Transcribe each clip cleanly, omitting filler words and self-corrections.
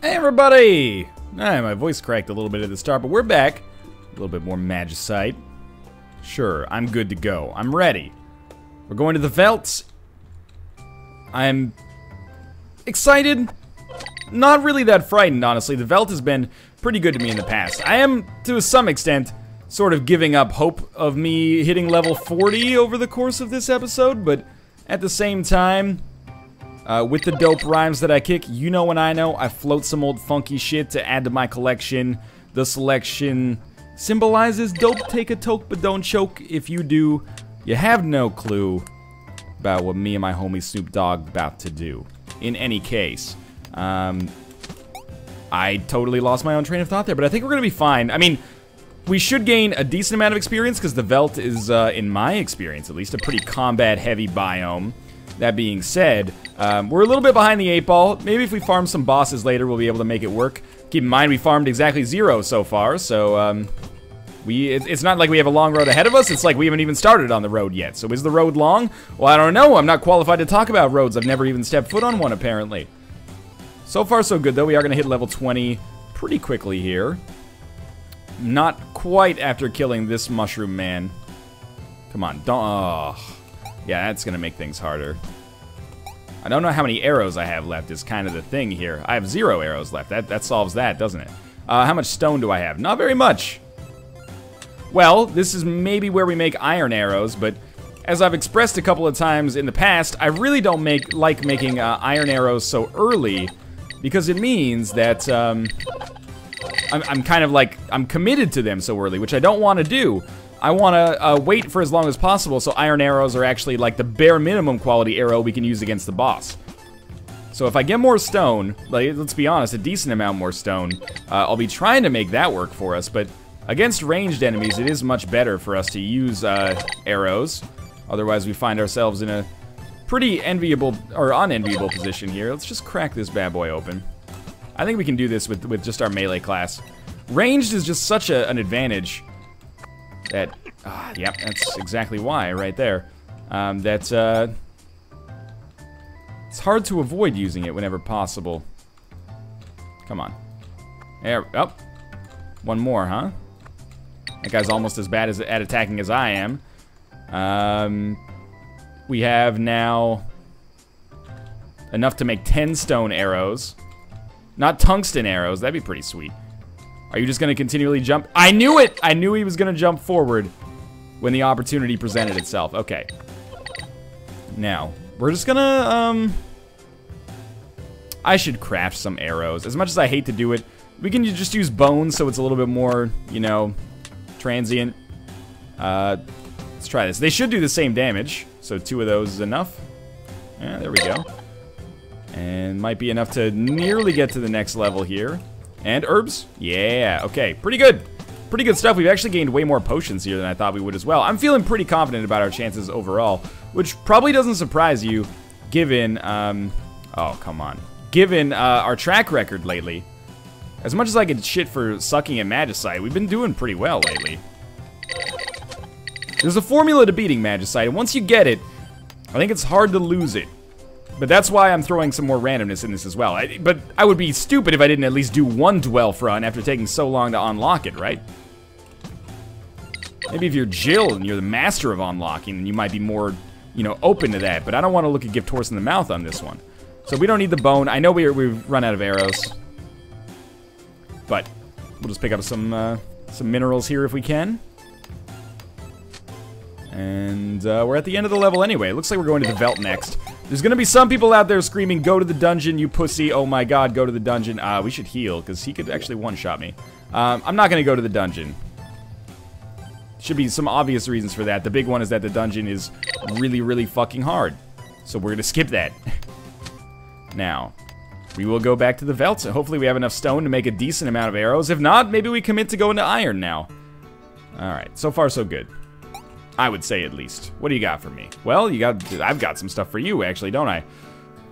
Hey everybody! My voice cracked a little bit at the start, but we're back. A little bit more Magicite. Sure, I'm good to go. I'm ready. We're going to the Velts. I'm excited. Not really that frightened, honestly. The Velt has been pretty good to me in the past. I am, to some extent, sort of giving up hope of me hitting level 40 over the course of this episode, but at the same time, with the dope rhymes that I kick, you know and I know, I float some old funky shit to add to my collection. The selection symbolizes dope, take a toke, but don't choke. If you do, you have no clue about what me and my homie Snoop Dogg about to do. In any case, I totally lost my own train of thought there, but I think we're gonna be fine. I mean, we should gain a decent amount of experience because the Velt is, in my experience at least, a pretty combat-heavy biome. That being said, we're a little bit behind the 8-ball. Maybe if we farm some bosses later, we'll be able to make it work. Keep in mind, we farmed exactly 0 so far, so it's not like we have a long road ahead of us. It's like we haven't even started on the road yet. So is the road long? Well, I don't know. I'm not qualified to talk about roads. I've never even stepped foot on one, apparently. So far, so good, though. We are going to hit level 20 pretty quickly here. Not quite after killing this mushroom man. Come on, don't... Oh. Yeah, that's gonna make things harder. I don't know how many arrows I have left is kind of the thing here. I have 0 arrows left. That solves that, doesn't it? How much stone do I have? Not very much. Well, this is maybe where we make iron arrows, but as I've expressed a couple of times in the past, I really don't like making iron arrows so early because it means that I'm kind of like, I'm committed to them so early, which I don't want to do. I want to wait for as long as possible, so iron arrows are actually like the bare minimum quality arrow we can use against the boss. So if I get more stone, like, let's be honest, a decent amount more stone, I'll be trying to make that work for us, but against ranged enemies, it is much better for us to use arrows. Otherwise, we find ourselves in a pretty enviable, or unenviable position here. Let's just crack this bad boy open. I think we can do this with just our melee class. Ranged is just such an advantage. That, yep, that's exactly why, right there. It's hard to avoid using it whenever possible. Come on. There, oh. One more, huh? That guy's almost as bad at attacking as I am. We have now enough to make 10 stone arrows. Not tungsten arrows, that'd be pretty sweet. Are you just gonna continually jump? I knew it! I knew he was gonna jump forward when the opportunity presented itself. Okay. Now, we're just gonna, I should craft some arrows. As much as I hate to do it, we can just use bones so it's a little bit more, you know, transient. Let's try this. They should do the same damage, so 2 of those is enough. Yeah, there we go. And might be enough to nearly get to the next level here. And herbs? Yeah, okay, pretty good. Pretty good stuff. We've actually gained way more potions here than I thought we would as well. I'm feeling pretty confident about our chances overall, which probably doesn't surprise you, given, oh, come on. Given our track record lately. As much as I get shit for sucking at Magicite, we've been doing pretty well lately. There's a formula to beating Magicite, and once you get it, I think it's hard to lose it. But that's why I'm throwing some more randomness in this as well. But I would be stupid if I didn't at least do one dwell front after taking so long to unlock it, right? Maybe if you're Jill and you're the master of unlocking, then you might be more, you know, open to that. But I don't want to look a gift horse in the mouth on this one. So we don't need the bone. I know we've run out of arrows. But we'll just pick up some minerals here if we can. And we're at the end of the level anyway. It looks like we're going to the Velt next. There's gonna be some people out there screaming, "Go to the dungeon, you pussy! Oh my God, go to the dungeon!" We should heal because he could actually one-shot me. I'm not gonna go to the dungeon. Should be some obvious reasons for that. The big one is that the dungeon is really, really fucking hard. So we're gonna skip that. Now, we will go back to the Velts, and hopefully we have enough stone to make a decent amount of arrows. If not, maybe we commit to going to iron now. Alright, so far so good. I would say, at least. What do you got for me? Well, I've got some stuff for you, actually, don't I?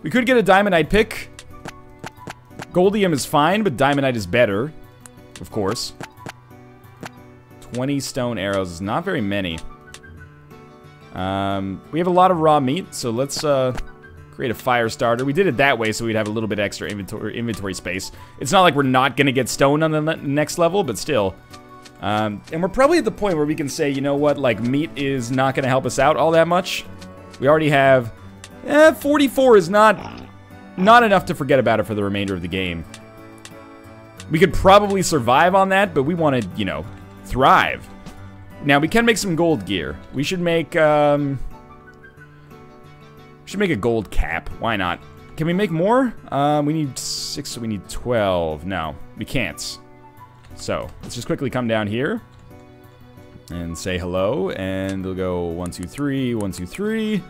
We could get a diamondite pick. Goldium is fine, but diamondite is better. Of course. 20 stone arrows is not very many. We have a lot of raw meat, so let's Create a fire starter. We did it that way so we'd have a little bit extra inventory space. It's not like we're not going to get stone on the next level, but still. And we're probably at the point where we can say, you know what, like, meat is not going to help us out all that much. We already have... 44 is not enough to forget about it for the remainder of the game. We could probably survive on that, but we want to, you know, thrive. Now, we can make some gold gear. We should make, a gold cap. Why not? Can we make more? We need 6, so we need 12. No, we can't. So, let's just quickly come down here and say hello, and we'll go 1, 2, 3, 1, 2, 3,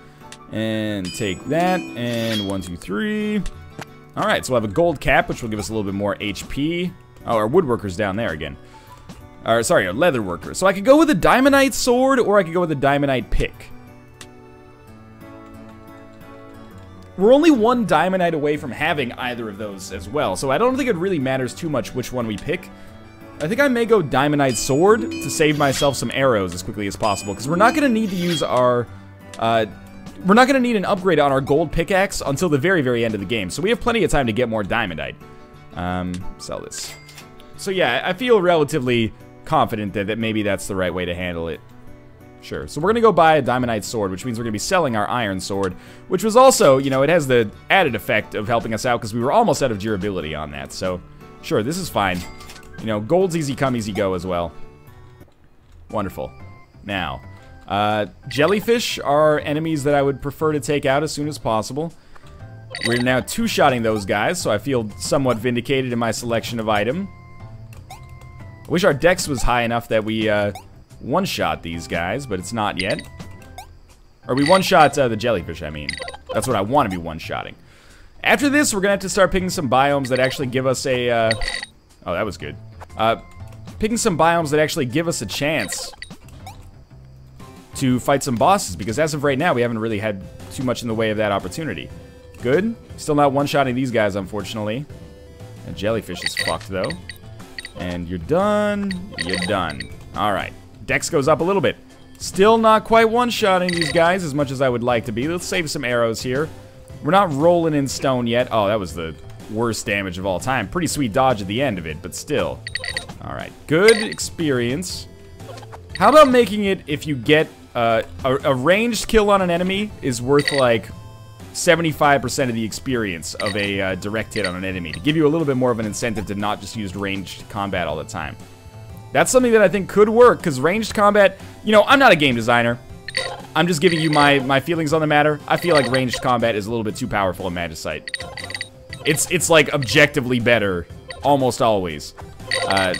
and take that, and 1, 2, 3. Alright, so we'll have a gold cap, which will give us a little bit more HP. Oh, our woodworker's down there again. Or, sorry, our leather worker. So I could go with a diamondite sword, or I could go with a diamondite pick. We're only 1 diamondite away from having either of those as well, so I don't think it really matters too much which one we pick. I think I may go diamondite sword to save myself some arrows as quickly as possible, because we're not going to need to use our... we're not going to need an upgrade on our gold pickaxe until the very, very end of the game, so we have plenty of time to get more diamondite. Sell this. So yeah, I feel relatively confident that maybe that's the right way to handle it. Sure, so we're going to go buy a diamondite sword, which means we're going to be selling our iron sword, which was also, you know, it has the added effect of helping us out because we were almost out of durability on that, so sure, this is fine. You know, gold's easy come, easy go as well. Wonderful. Now, jellyfish are enemies that I would prefer to take out as soon as possible. We're now two-shotting those guys, so I feel somewhat vindicated in my selection of item. I wish our dex was high enough that we one-shot these guys, but it's not yet. Or we one-shot the jellyfish, I mean. That's what I want to be one-shotting. After this, we're going to have to start picking some biomes that actually give us a... Oh, that was good. Picking some biomes that actually give us a chance to fight some bosses, because as of right now, we haven't really had too much in the way of that opportunity. Good. Still not one-shotting these guys, unfortunately. And jellyfish is fucked, though. And you're done. You're done. Alright. Dex goes up a little bit. Still not quite one-shotting these guys as much as I would like to be. Let's save some arrows here. We're not rolling in stone yet. Oh, that was the worst damage of all time. Pretty sweet dodge at the end of it, but still. Alright. Good experience. How about making it if you get a ranged kill on an enemy is worth like 75% of the experience of a direct hit on an enemy, to give you a little bit more of an incentive to not just use ranged combat all the time. That's something that I think could work, because ranged combat, you know, I'm not a game designer. I'm just giving you my feelings on the matter. I feel like ranged combat is a little bit too powerful in Magicite. It's like objectively better, almost always,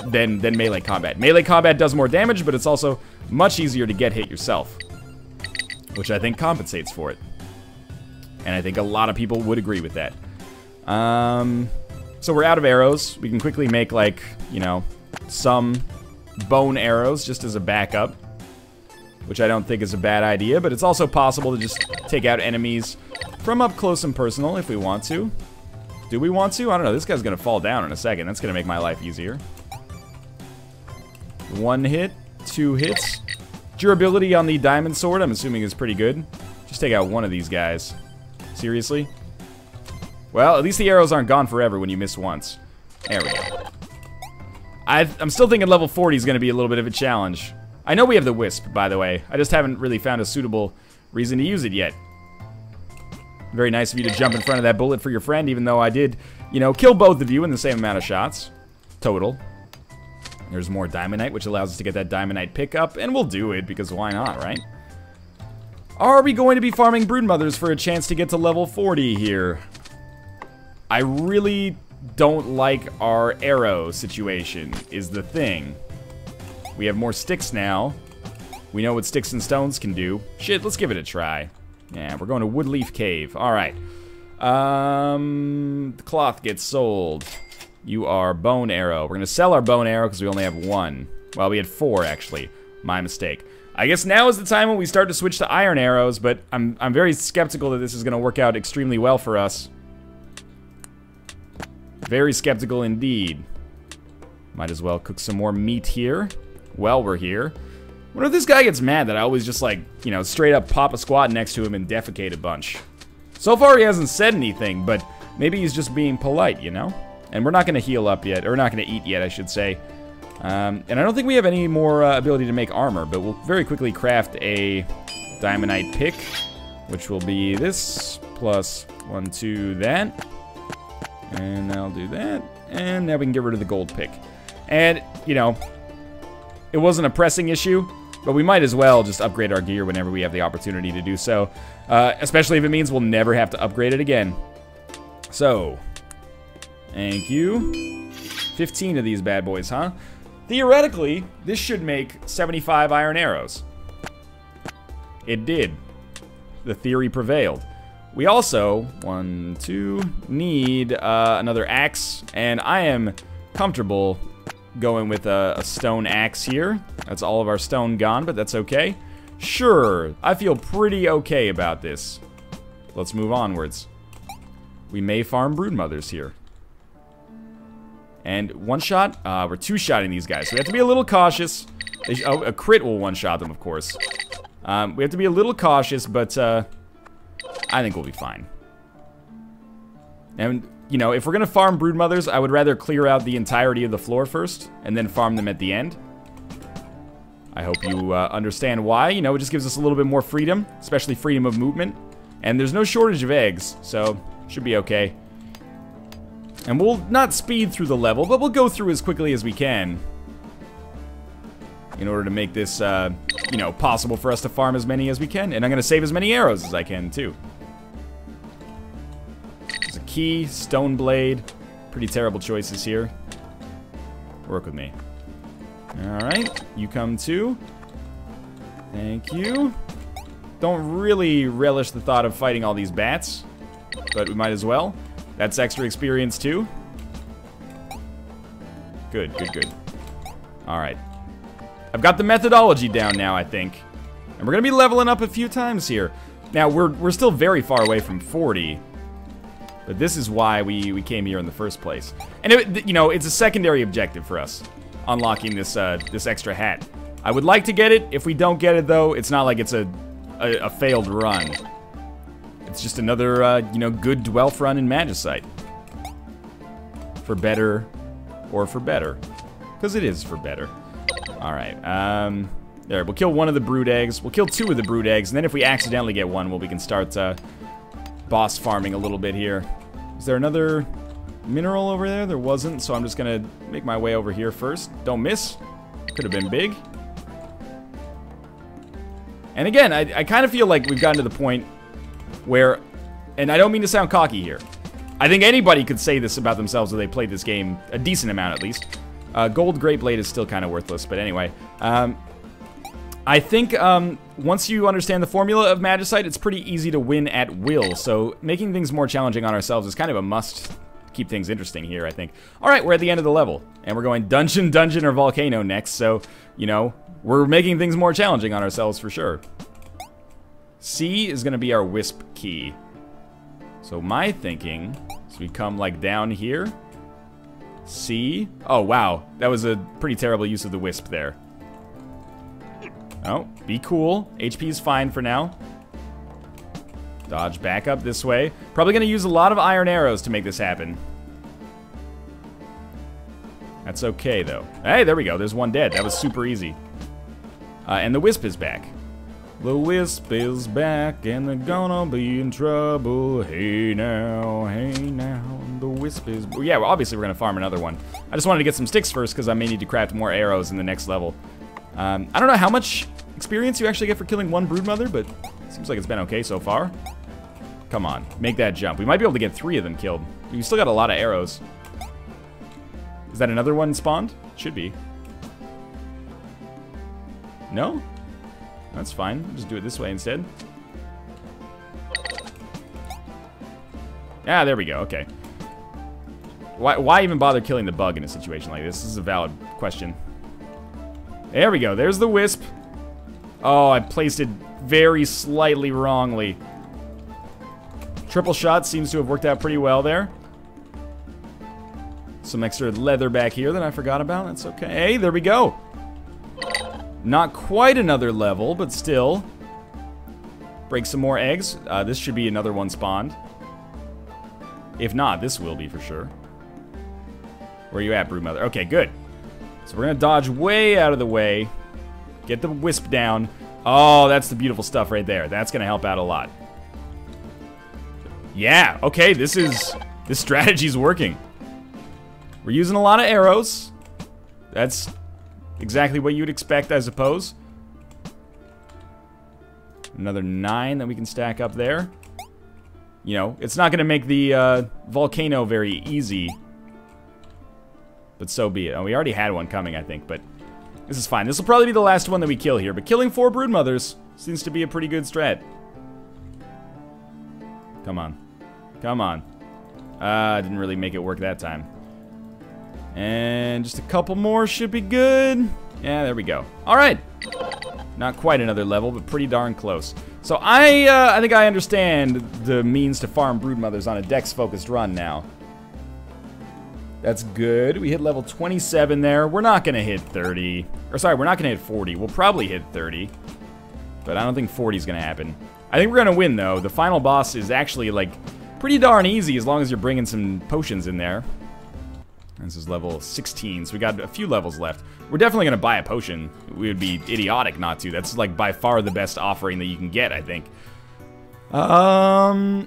than melee combat. Melee combat does more damage, but it's also much easier to get hit yourself, which I think compensates for it. And I think a lot of people would agree with that. So we're out of arrows. We can quickly make, like, you know, some bone arrows just as a backup, which I don't think is a bad idea, but it's also possible to just take out enemies from up close and personal if we want to. Do we want to? I don't know. This guy's going to fall down in a second. That's going to make my life easier. 1 hit, 2 hits. Durability on the diamond sword, I'm assuming, is pretty good. Just take out one of these guys. Seriously? Well, at least the arrows aren't gone forever when you miss once. There we go. I'm still thinking level 40 is going to be a little bit of a challenge. I know we have the wisp, by the way. I just haven't really found a suitable reason to use it yet. Very nice of you to jump in front of that bullet for your friend, even though I did, you know, kill both of you in the same amount of shots. Total. There's more diamondite, which allows us to get that diamondite pickup, and we'll do it, because why not, right? Are we going to be farming broodmothers for a chance to get to level 40 here? I really don't like our arrow situation, is the thing. We have more sticks now. We know what sticks and stones can do. Shit, let's give it a try. Yeah, we're going to Woodleaf Cave. Alright. The cloth gets sold. You are bone arrow. We're going to sell our bone arrow because we only have 1. Well, we had 4, actually. My mistake. I guess now is the time when we start to switch to iron arrows, but I'm very skeptical that this is going to work out extremely well for us. Very skeptical indeed. Might as well cook some more meat here while we're here. Wonder if this guy gets mad that I always just, like, you know, straight up pop a squat next to him and defecate a bunch. So far, he hasn't said anything, but maybe he's just being polite, you know? And we're not going to heal up yet, or not going to eat yet, I should say. And I don't think we have any more ability to make armor, but we'll very quickly craft a diamondite pick, which will be this, plus 1, 2, that. And I'll do that. And now we can get rid of the gold pick. And, you know, it wasn't a pressing issue, but we might as well just upgrade our gear whenever we have the opportunity to do so. Especially if it means we'll never have to upgrade it again. So, thank you. 15 of these bad boys, huh? Theoretically, this should make 75 iron arrows. It did. The theory prevailed. We also, 1, 2, need another axe, and I am comfortable going with a stone axe here. That's all of our stone gone, but that's okay. Sure, I feel pretty okay about this. Let's move onwards. We may farm broodmothers here. And one shot, we're two-shotting these guys, so we have to be a little cautious. Oh, a crit will one-shot them, of course. We have to be a little cautious, but I think we'll be fine. And, you know, if we're gonna farm broodmothers, I would rather clear out the entirety of the floor first, and then farm them at the end. I hope you understand why. You know, it just gives us a little bit more freedom, especially freedom of movement. And there's no shortage of eggs, so should be okay. And we'll not speed through the level, but we'll go through as quickly as we can in order to make this, you know, possible for us to farm as many as we can. And I'm going to save as many arrows as I can, too. There's a key, stone blade. Pretty terrible choices here. Work with me. Alright, you come too. Thank you. Don't really relish the thought of fighting all these bats, but we might as well. That's extra experience too. Good, good, good. Alright. I've got the methodology down now, I think. And we're gonna be leveling up a few times here. Now, we're still very far away from 40. But this is why we came here in the first place. And, you know, it's a secondary objective for us. Unlocking this, this extra hat. I would like to get it. If we don't get it, though, it's not like it's a failed run. It's just another, you know, good Dwelf run in Magicite. For better or for better. Because it is for better. Alright, there, we'll kill one of the brood eggs. We'll kill 2 of the brood eggs, and then if we accidentally get one, well, we can start, boss farming a little bit here. Is there another mineral over there? There wasn't, so I'm just gonna make my way over here first. Don't miss. Could have been big. And again, I kind of feel like we've gotten to the point where, and I don't mean to sound cocky here, I think anybody could say this about themselves if they played this game a decent amount at least. Gold Great Blade is still kind of worthless, but anyway. I think once you understand the formula of Magicite, it's pretty easy to win at will. So making things more challenging on ourselves is kind of a must to keep things interesting here, I think. All right, we're at the end of the level, and we're going dungeon, or volcano next. So, you know, we're making things more challenging on ourselves for sure. C is going to be our wisp key. So my thinking is we come like down here. C. Oh, wow. That was a pretty terrible use of the wisp there. Oh, be cool. HP is fine for now. Dodge back up this way. Probably going to use a lot of iron arrows to make this happen. That's okay, though. Hey, there we go. There's one dead. That was super easy. And the wisp is back. The wisp is back, and they're gonna be in trouble. Hey now, the wisp is... Yeah, well, obviously we're gonna farm another one. I just wanted to get some sticks first, because I may need to craft more arrows in the next level. I don't know how much experience you actually get for killing one broodmother, but it seems like it's been okay so far. Come on, make that jump. We might be able to get 3 of them killed. We still got a lot of arrows. Is that another one spawned? Should be. No? That's fine. We'll just do it this way instead. Ah, there we go. Okay. Why even bother killing the bug in a situation like this? This is a valid question. There we go. There's the wisp. Oh, I placed it very slightly wrongly. Triple shot seems to have worked out pretty well there. Some extra leather back here that I forgot about. That's okay. Hey, there we go. Not quite another level, but still. Break some more eggs. This should be another one spawned. If not, this will be for sure. Where are you at, broodmother? Okay, good. So we're gonna dodge way out of the way. Get the wisp down. Oh, that's the beautiful stuff right there. That's gonna help out a lot. Yeah, okay, this strategy's working. We're using a lot of arrows. That's exactly what you'd expect, I suppose. Another 9 that we can stack up there. You know, it's not gonna make the volcano very easy. But so be it. Oh, we already had one coming, I think, but this is fine. This will probably be the last one that we kill here, but killing 4 broodmothers seems to be a pretty good strat. Come on. Come on. Didn't really make it work that time. And just a couple more should be good. Yeah, there we go. All right. Not quite another level, but pretty darn close. So I think I understand the means to farm broodmothers on a dex-focused run now. That's good. We hit level 27 there. We're not gonna hit 30. Or sorry, we're not gonna hit 40. We'll probably hit 30. But I don't think 40 is gonna happen. I think we're gonna win, though. The final boss is actually, like, pretty darn easy as long as you're bringing some potions in there. This is level 16, so we got a few levels left. We're definitely gonna buy a potion. We would be idiotic not to. That's, like, by far the best offering that you can get, I think. Iron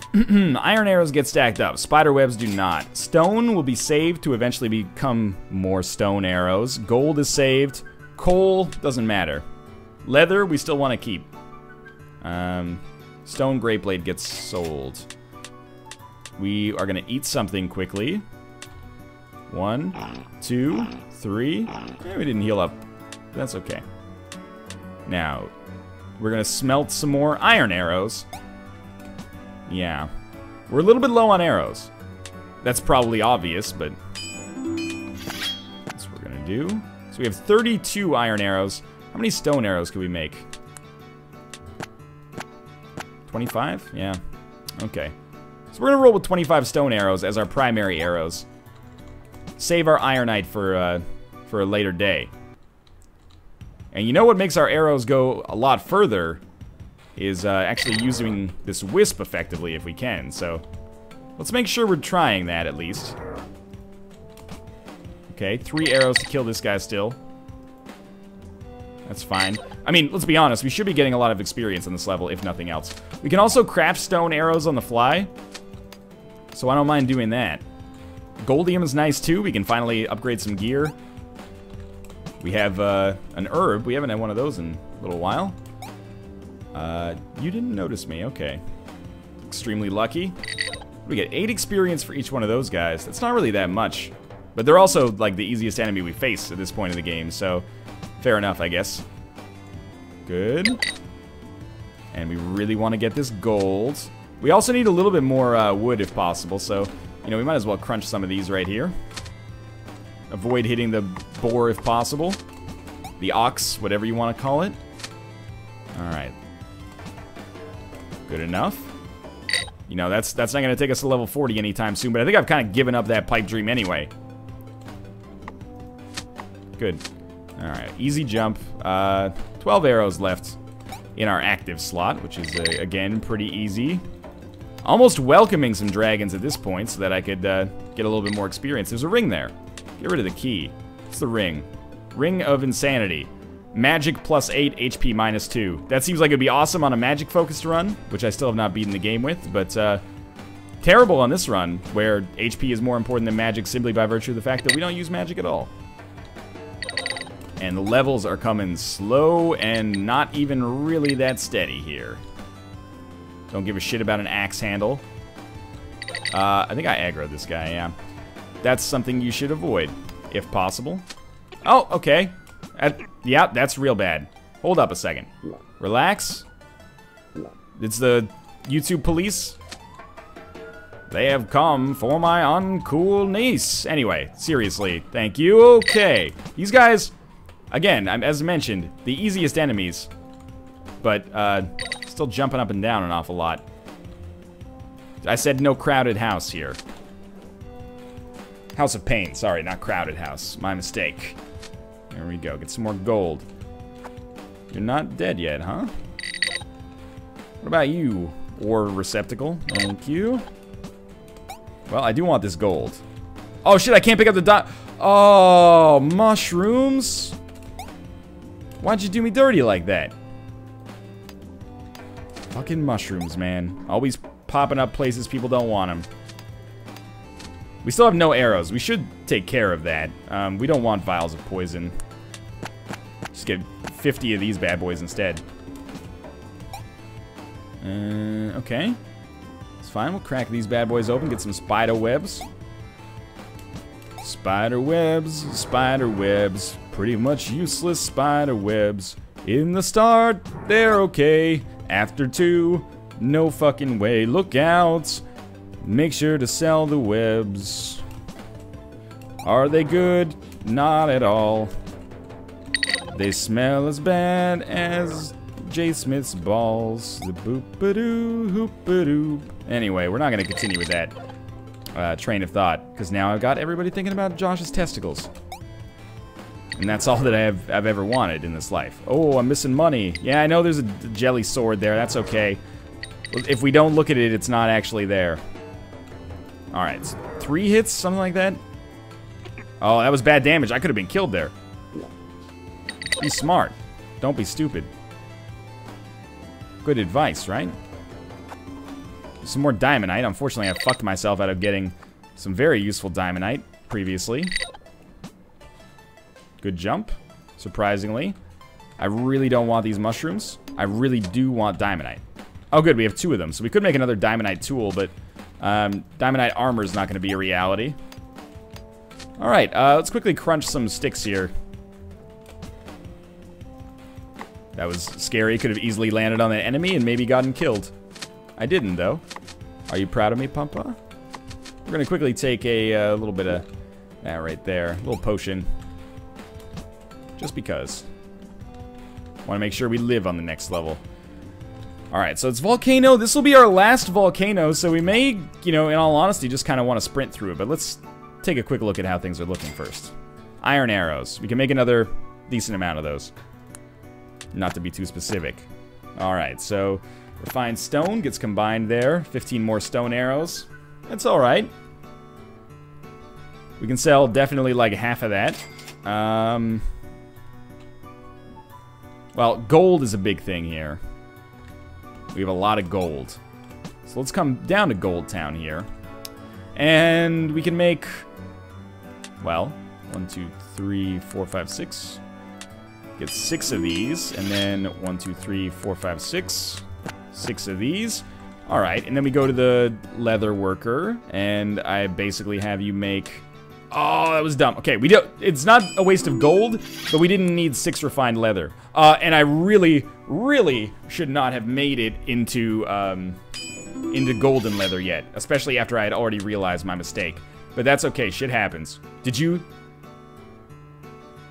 arrows get stacked up. Spider webs do not. Stone will be saved to eventually become more stone arrows. Gold is saved. Coal doesn't matter. Leather we still want to keep. Stone great blade gets sold. We are gonna eat something quickly. 1, 2, 3. Yeah, we didn't heal up. That's okay. Now we're gonna smelt some more iron arrows. Yeah. We're a little bit low on arrows. That's probably obvious, but that's what we're gonna do. So we have 32 iron arrows. How many stone arrows can we make? 25? Yeah. Okay. So we're gonna roll with 25 stone arrows as our primary arrows. Save our ironite for a later day. And you know what makes our arrows go a lot further is actually using this wisp effectively if we can. So let's make sure we're trying that at least. Okay, 3 arrows to kill this guy still. That's fine. I mean, let's be honest, we should be getting a lot of experience on this level, if nothing else. We can also craft stone arrows on the fly, so I don't mind doing that. Goldium is nice too. We can finally upgrade some gear. We have an herb. We haven't had one of those in a little while. You didn't notice me. Okay. Extremely lucky. We get 8 experience for each one of those guys. That's not really that much. But they're also, like, the easiest enemy we face at this point in the game, so fair enough, I guess. Good. And we really want to get this gold. We also need a little bit more wood if possible, so, you know, we might as well crunch some of these right here. Avoid hitting the boar if possible. The ox, whatever you want to call it. Alright. Good enough. You know, that's not going to take us to level 40 anytime soon, but I think I've kind of given up that pipe dream anyway. Good. Alright, easy jump. 12 arrows left in our active slot, which is, again, pretty easy. Almost welcoming some dragons at this point so that I could get a little bit more experience. There's a ring there. Get rid of the key. It's the ring. Ring of Insanity. Magic plus 8, HP minus 2. That seems like it'd be awesome on a magic-focused run, which I still have not beaten the game with, but terrible on this run, where HP is more important than magic simply by virtue of the fact that we don't use magic at all. And the levels are coming slow and not even really that steady here. Don't give a shit about an axe handle. I think I aggroed this guy, yeah. That's something you should avoid, if possible. Oh, okay. Yeah, that's real bad. Hold up a second. Relax. It's the YouTube police. They have come for my uncool niece. Anyway, seriously, thank you. Okay. These guys, again, as mentioned, the easiest enemies. But, still jumping up and down an awful lot. I said no crowded house here. House of Pain, sorry, not crowded house. My mistake. There we go, get some more gold. You're not dead yet, huh? What about you? Ore receptacle. Thank you. Well, I do want this gold. Oh, shit, I can't pick up the Oh, mushrooms? Why'd you do me dirty like that? Fucking mushrooms, man. Always popping up places people don't want them. We still have no arrows. We should take care of that. We don't want vials of poison. Just get 50 of these bad boys instead. Okay. It's fine. We'll crack these bad boys open, get some spider webs. Spider webs. Pretty much useless spider webs. In the start, they're okay. After 2, no fucking way. Look out. Make sure to sell the webs. Are they good? Not at all. They smell as bad as J. Smith's balls. The boop-a-doo, hoop-a-doo. Anyway, we're not going to continue with that train of thought, because now I've got everybody thinking about Josh's testicles. And that's all that I've ever wanted in this life. Oh, I'm missing money. Yeah, I know there's a jelly sword there. That's okay. If we don't look at it, it's not actually there. Alright, so 3 hits, something like that. Oh, that was bad damage. I could have been killed there. Be smart. Don't be stupid. Good advice, right? Some more diamondite. Unfortunately, I fucked myself out of getting some very useful diamondite previously. Good jump, surprisingly. I really don't want these mushrooms. I really do want diamondite. Oh, good, we have 2 of them. So we could make another diamondite tool, but diamondite armor is not going to be a reality. All right, let's quickly crunch some sticks here. That was scary. Could have easily landed on the enemy and maybe gotten killed. I didn't, though. Are you proud of me, Pumpa? We're going to quickly take a little bit of that right there. A little potion. Just because. Want to make sure we live on the next level. Alright, so it's Volcano. This will be our last Volcano, so we may, you know, in all honesty, just kind of want to sprint through it. But let's take a quick look at how things are looking first. Iron arrows. We can make another decent amount of those. Not to be too specific. Alright, so refined stone gets combined there. 15 more stone arrows. That's alright. We can sell definitely like half of that. Well, gold is a big thing here. We have a lot of gold. So let's come down to Gold Town here. And we can make, well, 1, 2, 3, 4, 5, 6. Get 6 of these. And then 1, 2, 3, 4, 5, 6. 6 of these. Alright, and then we go to the leather worker. And I basically have you make... Oh, that was dumb. Okay, it's not a waste of gold, but we didn't need 6 refined leather. And I really, really should not have made it into golden leather yet, especially after I had already realized my mistake. But that's okay, shit happens. Did you...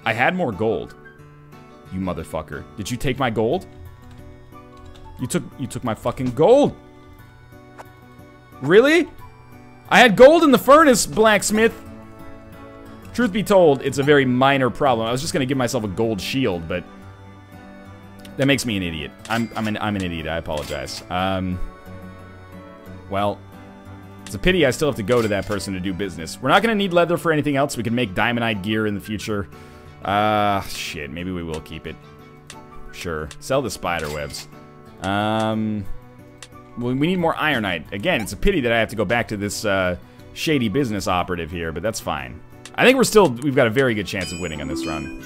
I had more gold. You motherfucker. Did you take my gold? You took my fucking gold. Really? I had gold in the furnace, blacksmith. Truth be told, it's a very minor problem. I was just gonna give myself a gold shield, but that makes me an idiot. I'm an idiot. I apologize. Well, it's a pity I still have to go to that person to do business. We're not gonna need leather for anything else. We can make diamondite gear in the future. Shit. Maybe we will keep it. Sure. Sell the spider webs. Well, we need more ironite. Again, it's a pity that I have to go back to this shady business operative here, but that's fine. I think we've got a very good chance of winning on this run.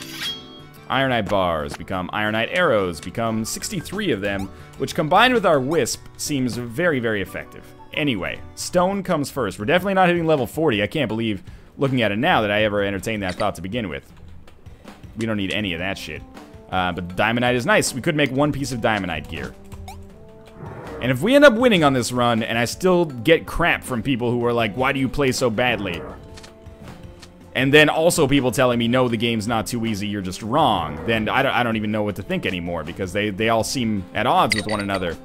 Ironite bars become ironite arrows, become 63 of them, which combined with our wisp seems very, very effective. Anyway, stone comes first. We're definitely not hitting level 40. I can't believe, looking at it now, that I ever entertained that thought to begin with. We don't need any of that shit. But diamondite is nice. We could make 1 piece of diamondite gear. And if we end up winning on this run, and I still get crap from people who are like, why do you play so badly? And then also people telling me, no, the game's not too easy, you're just wrong. Then I don't even know what to think anymore, because they all seem at odds with one another.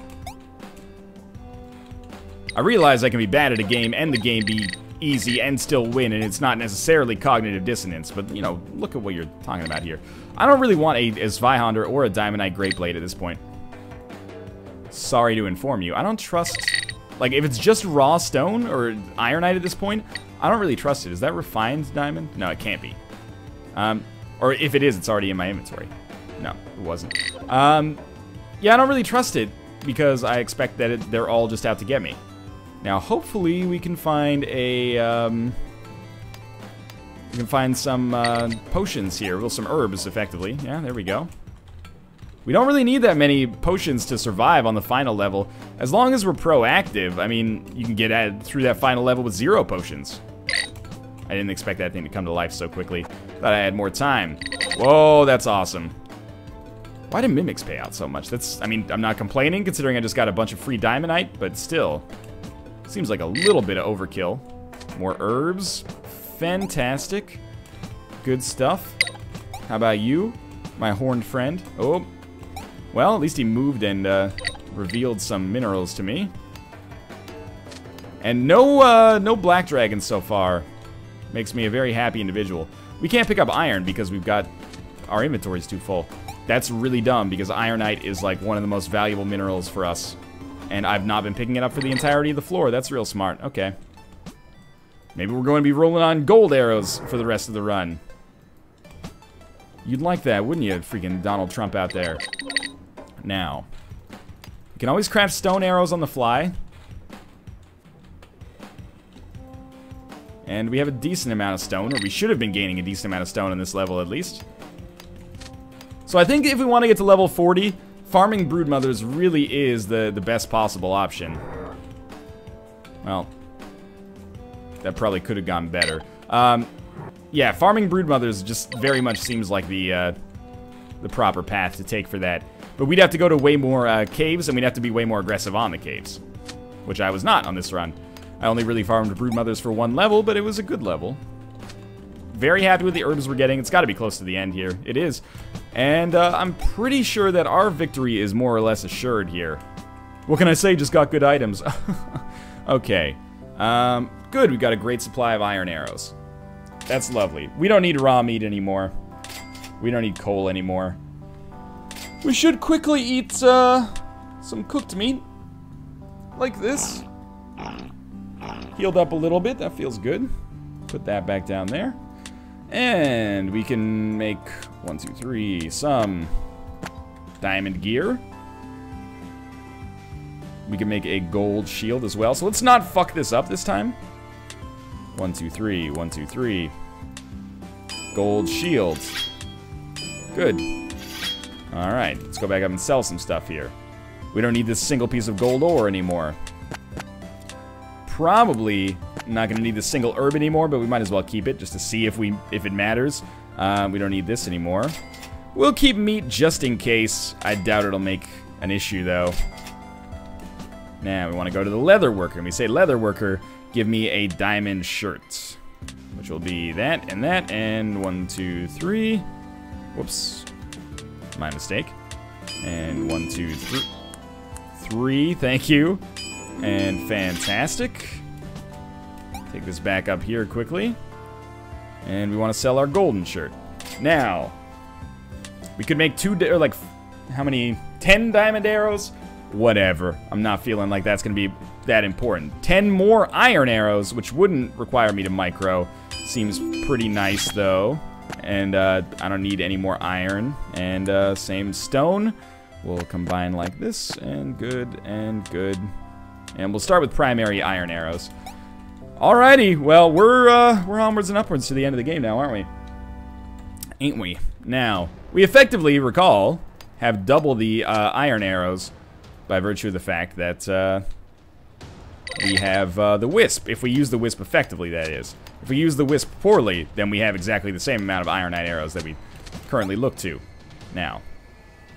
I realize I can be bad at a game and the game be easy and still win, and it's not necessarily cognitive dissonance, but, you know, look at what you're talking about here. I don't really want a Zweihander or a Diamondite Great Blade at this point. sorry to inform you. I don't trust... Like, if it's just raw stone or ironite at this point, I don't really trust it. Is that refined diamond? No, it can't be. Or if it is, it's already in my inventory. No, it wasn't. Yeah, I don't really trust it because I expect that they're all just out to get me. Now, hopefully, we can find a... we can find some potions here. Well, some herbs, effectively. Yeah, there we go. We don't really need that many potions to survive on the final level. As long as we're proactive, I mean, you can get through that final level with 0 potions. I didn't expect that thing to come to life so quickly. Thought I had more time. Whoa, that's awesome. Why do mimics pay out so much? That's, I mean, I'm not complaining considering I just got a bunch of free diamondite, but still. Seems like a little bit of overkill. More herbs. Fantastic. Good stuff. How about you, my horned friend? Oh. Well, at least he moved and revealed some minerals to me. And no black dragons so far. Makes me a very happy individual. We can't pick up iron because we've got... Our inventory's too full. That's really dumb because ironite is like one of the most valuable minerals for us. And I've not been picking it up for the entirety of the floor. That's real smart. Okay. Maybe we're going to be rolling on gold arrows for the rest of the run. You'd like that, wouldn't you, freaking Donald Trump out there? Now, you can always craft stone arrows on the fly. And we have a decent amount of stone, or we should have been gaining a decent amount of stone in this level at least. So I think if we want to get to level 40, farming broodmothers really is the best possible option. Well, that probably could have gone better. Yeah, farming broodmothers just very much seems like the proper path to take for that. But we'd have to go to way more caves, and we'd have to be way more aggressive on the caves. Which I was not on this run. I only really farmed broodmothers for 1 level, but it was a good level. Very happy with the herbs we're getting. It's got to be close to the end here. It is. And I'm pretty sure that our victory is more or less assured here. What can I say? Just got good items. Okay. Good. We've got a great supply of iron arrows. That's lovely. We don't need raw meat anymore. We don't need coal anymore. We should quickly eat some cooked meat. Like this. Healed up a little bit. That feels good. Put that back down there. And we can make, 1, 2, 3, some diamond gear. We can make a gold shield as well. So let's not fuck this up this time. 1, 2, 3, 1, 2, 3. Gold shield. Good. Alright, let's go back up and sell some stuff here. We don't need this single piece of gold ore anymore. Probably not going to need this single herb anymore, but we might as well keep it just to see if it matters. We don't need this anymore. We'll keep meat just in case. I doubt it'll make an issue, though. Now, we want to go to the leather worker. And we say, leather worker, give me a diamond shirt. Which will be that, and 1, 2, 3. Whoops. My mistake. And 1, 2, 3. 3, thank you. And fantastic. Take this back up here quickly. And we want to sell our golden shirt. Now, we could make or like, how many? 10 diamond arrows? Whatever. I'm not feeling like that's going to be that important. 10 more iron arrows, which wouldn't require me to micro. Seems pretty nice, though. And I don't need any more iron. And same stone. We'll combine like this, and good, and good. And we'll start with primary iron arrows. Alrighty, well, we're onwards and upwards to the end of the game now, aren't we? Ain't we? Now, we effectively, recall, have double the iron arrows by virtue of the fact that we have the wisp. If we use the wisp effectively, that is. If we use the wisp poorly, then we have exactly the same amount of ironite arrows that we currently look to. Now,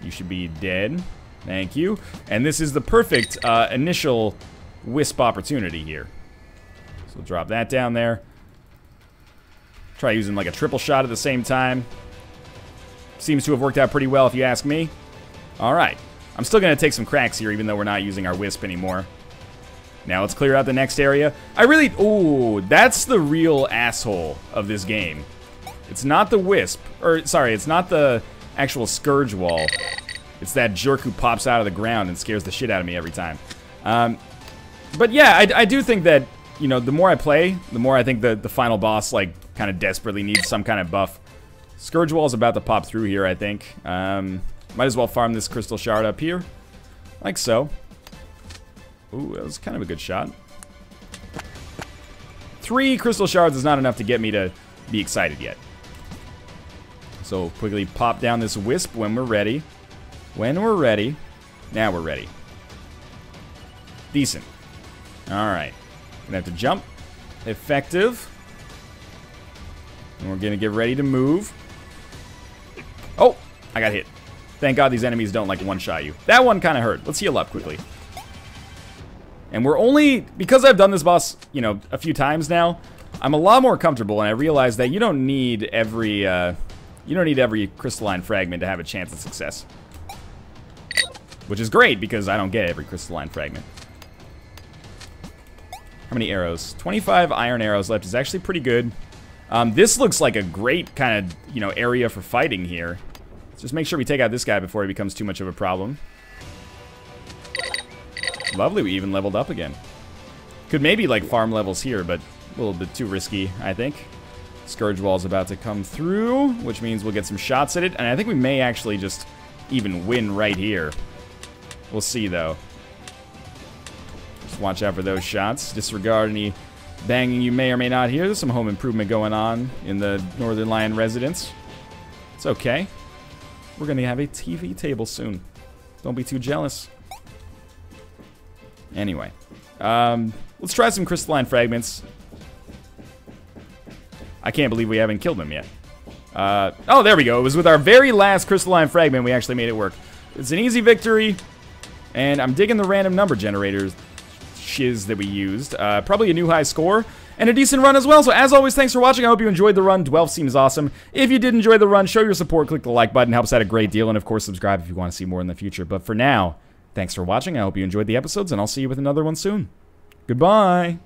you should be dead. Thank you. And this is the perfect initial wisp opportunity here. So we'll drop that down there. Try using like a triple shot at the same time. Seems to have worked out pretty well if you ask me. Alright. I'm still going to take some cracks here even though we're not using our wisp anymore. Now let's clear out the next area. Ooh, that's the real asshole of this game. It's not the wisp. Or, sorry, it's not the actual scourge wall. It's that jerk who pops out of the ground and scares the shit out of me every time. But yeah, I do think that, you know, the more I play, the more I think the final boss, like, kind of desperately needs some kind of buff. Scourge Wall's about to pop through here, I think. Might as well farm this crystal shard up here. Like so. Ooh, that was kind of a good shot. 3 crystal shards is not enough to get me to be excited yet. So quickly pop down this wisp when we're ready. When we're ready. Now we're ready. Decent. Alright. Gonna have to jump. Effective. And we're gonna get ready to move. Oh! I got hit. Thank God these enemies don't, like, one-shot you. That one kind of hurt. Let's heal up quickly. And we're only... Because I've done this boss, you know, a few times now, I'm a lot more comfortable, and I realize that you don't need every crystalline fragment to have a chance at success. Which is great, because I don't get every crystalline fragment. How many arrows? 25 iron arrows left is actually pretty good. This looks like a great kind of, you know, area for fighting here. Let's just make sure we take out this guy before he becomes too much of a problem. Lovely, we even leveled up again. Could maybe, like, farm levels here, but a little bit too risky, I think. Scourge Wall's about to come through, which means we'll get some shots at it, and I think we may actually just even win right here. We'll see, though. Just watch out for those shots. Disregard any banging you may or may not hear. There's some home improvement going on in the Northernlion residence. It's okay. We're going to have a TV table soon. Don't be too jealous. Anyway. Let's try some crystalline fragments. I can't believe we haven't killed them yet. Oh, there we go. It was with our very last crystalline fragment we actually made it work. It's an easy victory. And I'm digging the random number generators shiz that we used. Probably a new high score. And a decent run as well. So as always, thanks for watching. I hope you enjoyed the run. 12 seems awesome. If you did enjoy the run, show your support. Click the like button. Helps out a great deal. And of course, subscribe if you want to see more in the future. But for now, thanks for watching. I hope you enjoyed the episodes. And I'll see you with another one soon. Goodbye.